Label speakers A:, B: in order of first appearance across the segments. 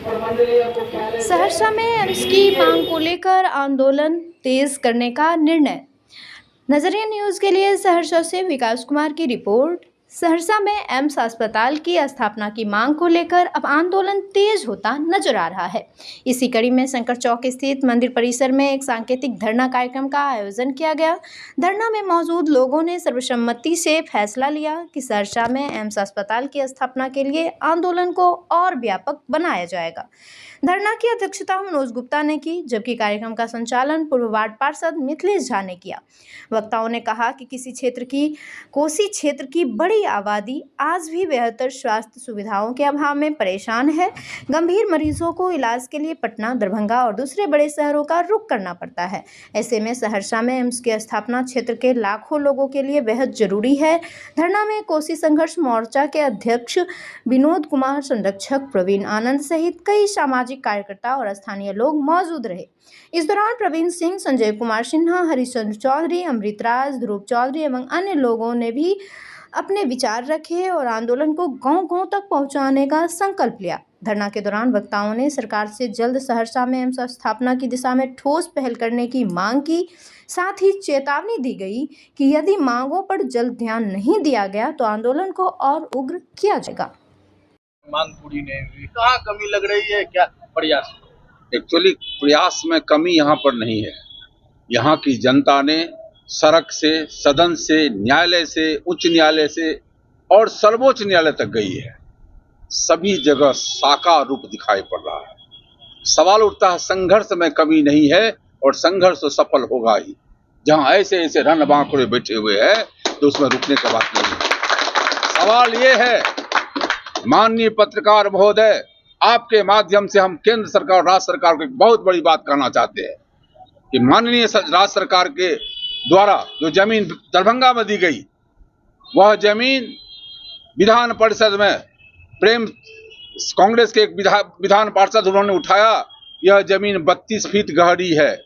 A: सहरसा में एम्स की मांग को लेकर आंदोलन तेज करने का निर्णय। नजरिया न्यूज के लिए सहरसा से विकास कुमार की रिपोर्ट। सहरसा में एम्स अस्पताल की स्थापना की मांग को लेकर अब आंदोलन तेज होता नजर आ रहा है। इसी कड़ी में शंकर चौक स्थित मंदिर परिसर में एक सांकेतिक धरना कार्यक्रम का आयोजन किया गया। धरना में मौजूद लोगों ने सर्वसम्मति से फैसला लिया कि सहरसा में एम्स अस्पताल की स्थापना के लिए आंदोलन को और व्यापक बनाया जाएगा। धरना की अध्यक्षता मनोज गुप्ता ने की, जबकि कार्यक्रम का संचालन पूर्व वार्ड पार्षद मिथिलेश झा ने किया। वक्ताओं ने कहा कि कोसी क्षेत्र की बड़ी आबादी आज भी बेहतर स्वास्थ्य सुविधाओं के अभाव में परेशान है। गंभीर मरीजों को इलाज के लिए पटना, दरभंगा और दूसरे बड़े शहरों का रुख करना पड़ता है। ऐसे में सहरसा में एम्स की स्थापना क्षेत्र के लाखों लोगों के लिए बेहद जरूरी है। धरना में कोसी संघर्ष मोर्चा के अध्यक्ष विनोद कुमार, संरक्षक प्रवीण आनंद सहित कई सामाजिक कार्यकर्ता और स्थानीय लोग मौजूद रहे। इस दौरान प्रवीण सिंह, संजय कुमार सिन्हा, हरिश्चंद्र चौधरी, अमृतराज, ध्रुव चौधरी एवं अन्य लोगों ने भी अपने विचार रखे और आंदोलन को गांव-गांव तक पहुंचाने का संकल्प लिया। धरना के दौरान वक्ताओं ने सरकार से जल्द सहरसा में एम्स स्थापना की दिशा में ठोस पहल करने की मांग की। साथ ही चेतावनी दी गई कि यदि मांगों पर जल्द ध्यान नहीं दिया गया तो आंदोलन को और उग्र किया जाएगा।
B: मांग पूरी नहीं हुई, कहाँ कमी लग रही है, क्या प्रयास?
C: एक्चुअली प्रयास में कमी यहाँ पर नहीं है। यहाँ की जनता ने सड़क से, सदन से, न्यायालय से, उच्च न्यायालय से और सर्वोच्च न्यायालय तक गई है। सभी जगह साकार रूप दिखाई पड़ रहा है। सवाल उठता है संघर्ष में कमी नहीं है और संघर्ष तो सफल होगा ही। जहाँ ऐसे ऐसे रन बांकुड़े बैठे हुए हैं तो उसमें रुकने का बात नहीं है। सवाल ये है, माननीय पत्रकार महोदय, आपके माध्यम से हम केंद्र सरकार और राज्य सरकार को एक बहुत बड़ी बात कहना चाहते हैं कि माननीय राज्य सरकार के द्वारा जो जमीन दरभंगा में दी गई, वह जमीन विधान परिषद में कांग्रेस के एक विधान पार्षद उन्होंने उठाया, यह जमीन 32 फीट गहरी है।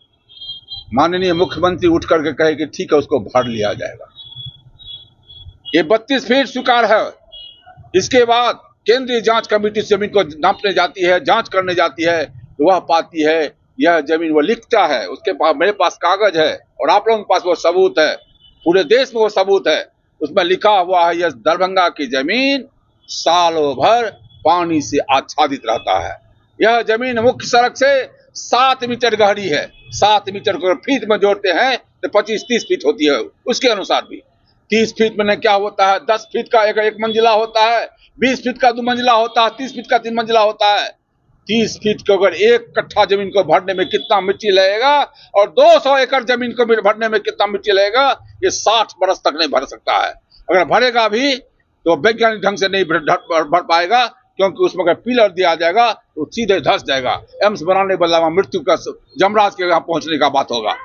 C: माननीय मुख्यमंत्री उठ करके कहे कि ठीक है, उसको भर लिया जाएगा। ये 32 फीट स्वीकार है। इसके बाद केंद्रीय जांच कमेटी जमीन को नापने जाती है, जांच करने जाती है, तो वह पाती है यह जमीन, वो लिखता है, उसके पास, मेरे पास कागज है और आप लोगों के पास वो सबूत है, पूरे देश में वो सबूत है। उसमें लिखा हुआ है यह दरभंगा की जमीन सालों भर पानी से आच्छादित रहता है। यह जमीन मुख्य सड़क से 7 मीटर गहरी है। 7 मीटर को फीट में जोड़ते हैं तो 25-30 फीट होती है। उसके अनुसार भी 30 फीट में क्या होता है, 10 फीट का एक मंजिला होता है, 20 फीट का 2 मंजिला होता है, 30 फीट का 3 मंजिला होता है। 30 फीट को अगर 1 कट्ठा जमीन को भरने में कितना मिट्टी लगेगा और 200 एकड़ जमीन को भरने में कितना मिट्टी लगेगा, ये 60 बरस तक नहीं भर सकता है। अगर भरेगा भी तो वैज्ञानिक ढंग से नहीं भर पाएगा, क्योंकि उसमें अगर पिलर दिया जाएगा तो सीधे धस जाएगा। एम्स बनाने बदला मृत्यु का जमराज के यहाँ पहुंचने का बात होगा।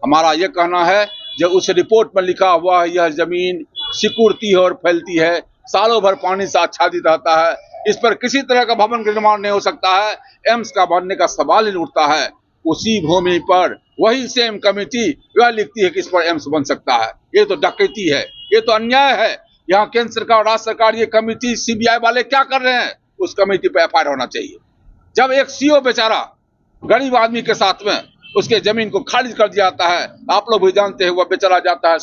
C: हमारा ये कहना है, जो उस रिपोर्ट में लिखा हुआ है यह जमीन सिकुड़ती है और फैलती है, सालों भर पानी से आच्छादित रहता है, इस पर किसी तरह का भवन निर्माण नहीं हो सकता है, एम्स का बनने का सवाल ही उठता है। उसी भूमि पर वही सेम कमेटी वह लिखती है कि इस पर एम्स बन सकता है। ये तो डकैती है, ये तो अन्याय है। यहाँ केंद्र सरकार और राज्य सरकार, ये कमेटी सीबीआई वाले क्या कर रहे हैं? उस कमेटी पर एफआईआर होना चाहिए। जब एक सीओ बेचारा गरीब आदमी के साथ में उसके जमीन को खारिज कर दिया जाता है, आप लोग भी जानते हैं, वह बेचारा जाता है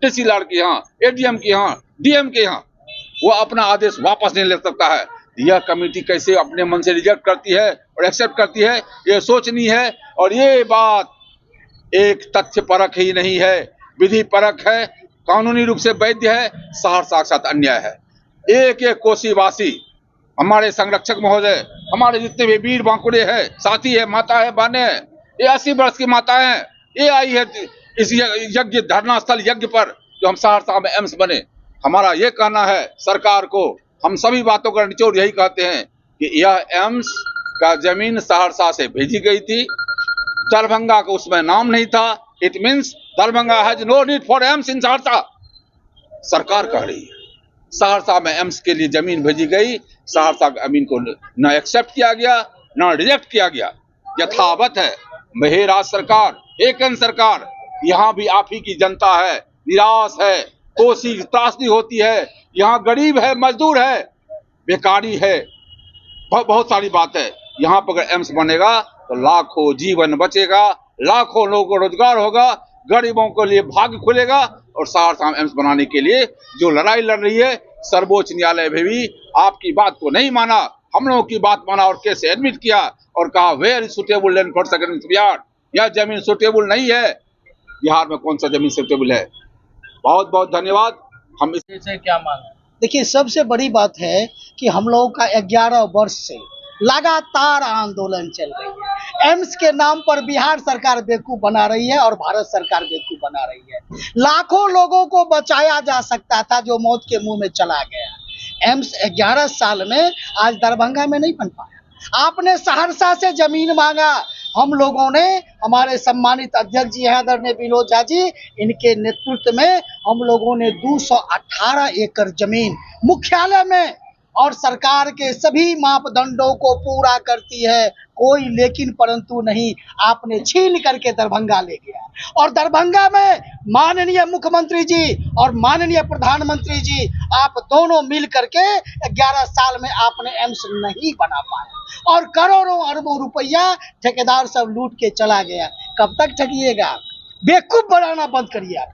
C: तहसीलदार के यहाँ, एडीएम के यहाँ, डीएम के यहाँ, वो अपना आदेश वापस नहीं ले सकता है। यह कमेटी कैसे अपने मन से रिजेक्ट करती है और एक्सेप्ट करती है, ये सोचनी है। और ये बात एक तथ्य परक ही नहीं है, विधि परक है, कानूनी रूप से वैध है, सहरसा के साथ अन्याय है। एक एक कोसीवासी, हमारे संरक्षक महोदय, हमारे जितने भी वीर बांकुड़े हैं, साथी है, माता है, बहने हैं, ये 80 वर्ष की माता है, ये आई है इस यज्ञ, धरना स्थल यज्ञ पर, जो हम सहरसा में एम्स बने। हमारा ये कहना है सरकार को, हम सभी बातों का निचोड़ यही कहते हैं कि यह एम्स का जमीन सहरसा से भेजी गई थी, दरभंगा का उसमें नाम नहीं था। It means Darbhanga has no need for AIIMS in Saharsa. सरकार कह रही है सहरसा में एम्स के लिए जमीन भेजी गई, सहरसा की जमीन को न एक्सेप्ट किया गया, न रिजेक्ट किया गया, यथावत है। हे राज्य सरकार, हे केंद्र सरकार, यहाँ भी आप ही की जनता है, निराश है, कोसी त्रासदी होती है, यहाँ गरीब है, मजदूर है, बेकारी है, बहुत सारी बात है। यहाँ पर अगर एम्स बनेगा तो लाखों जीवन बचेगा, लाखों लोगों को रोजगार होगा, गरीबों के लिए भाग्य खुलेगा। और सहरसा में एम्स बनाने के लिए जो लड़ाई लड़ रही है, सर्वोच्च न्यायालय में भी आपकी बात को नहीं माना, हम लोगों की बात माना और केस एडमिट किया और कहा where is suitable land for second yard, यह जमीन सुटेबल नहीं है। बिहार में कौन सा जमीन सुटेबल है? बहुत बहुत धन्यवाद। हम
B: से क्या मांग है?
D: देखिए, सबसे बड़ी बात है कि हम लोगों का 11 वर्ष से लगातार आंदोलन चल रही है। एम्स के नाम पर बिहार सरकार बेवकूफ बना रही है और भारत सरकार बेवकूफ बना रही है। लाखों लोगों को बचाया जा सकता था जो मौत के मुंह में चला गया। एम्स 11 साल में आज दरभंगा में नहीं बन पाया। आपने सहरसा से जमीन मांगा, हम लोगों ने, हमारे सम्मानित अध्यक्ष जी हैं आदरणीय विनोद झा जी, इनके नेतृत्व में हम लोगों ने 218 एकड़ जमीन मुख्यालय में और सरकार के सभी मापदंडों को पूरा करती है, कोई लेकिन परंतु नहीं, आपने छीन करके दरभंगा ले गया। और दरभंगा में माननीय मुख्यमंत्री जी और माननीय प्रधानमंत्री जी, आप दोनों मिल करके 11 साल में आपने एम्स नहीं बना पाया और करोड़ों अरबों रुपया ठेकेदार सब लूट के चला गया। कब तक ठगिएगा? बेवकूफ बनाना बंद करिए।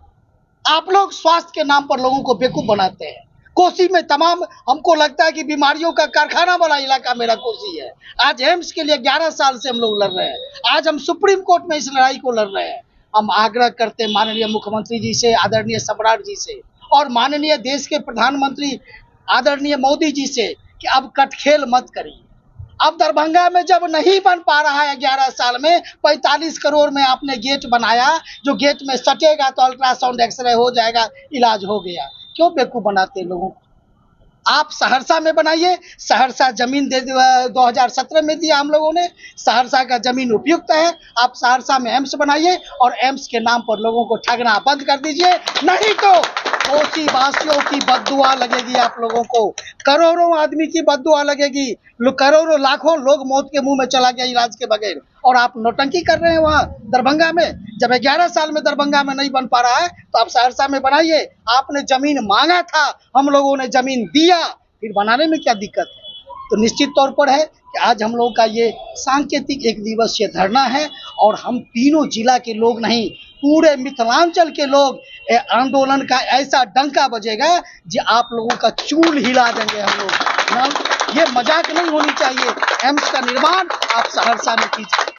D: आप लोग स्वास्थ्य के नाम पर लोगों को बेवकूफ बनाते हैं। कोसी में तमाम, हमको लगता है कि बीमारियों का कारखाना वाला इलाका मेरा कोसी है। आज एम्स के लिए 11 साल से हम लोग लड़ रहे हैं। आज हम सुप्रीम कोर्ट में इस लड़ाई को लड़ रहे हैं। हम आग्रह करते हैं माननीय मुख्यमंत्री जी से, आदरणीय सम्राट जी से और माननीय देश के प्रधानमंत्री आदरणीय मोदी जी से कि अब कटखेल मत करिए। अब दरभंगा में जब नहीं बन पा रहा है 11 साल में, 45 करोड़ में आपने गेट बनाया, जो गेट में सटेगा तो अल्ट्रासाउंड एक्सरे हो जाएगा, इलाज हो गया। क्यों बेवकूफ बनाते हैं लोगों को? आप सहरसा में बनाइए। सहरसा जमीन 2017 में दिया हम लोगों ने, सहरसा का जमीन उपयुक्त है। आप सहरसा में एम्स बनाइए और एम्स के नाम पर लोगों को ठगना बंद कर दीजिए, नहीं तो कोसी वासियों की बद्दुआ लगेगी। आप लोगों को करोड़ों आदमी की बद्दुआ लगेगी। करोड़ों लाखों लोग मौत के मुंह में चला गया इलाज के बगैर, और आप नौटंकी कर रहे हैं वहाँ दरभंगा में। जब 11 साल में दरभंगा में नहीं बन पा रहा है तो आप सहरसा में बनाइए। आपने जमीन मांगा था, हम लोगों ने जमीन दिया, फिर बनाने में क्या दिक्कत है? तो निश्चित तौर पर है कि आज हम लोगों का ये सांकेतिक 1 दिवसीय धरना है और हम तीनों जिला के लोग नहीं, पूरे मिथिलांचल के लोग आंदोलन का ऐसा डंका बजेगा जो आप लोगों का चूल हिला देंगे हम लोग। ये मजाक नहीं होनी चाहिए। एम्स का निर्माण आप सहरसा में कीजिए।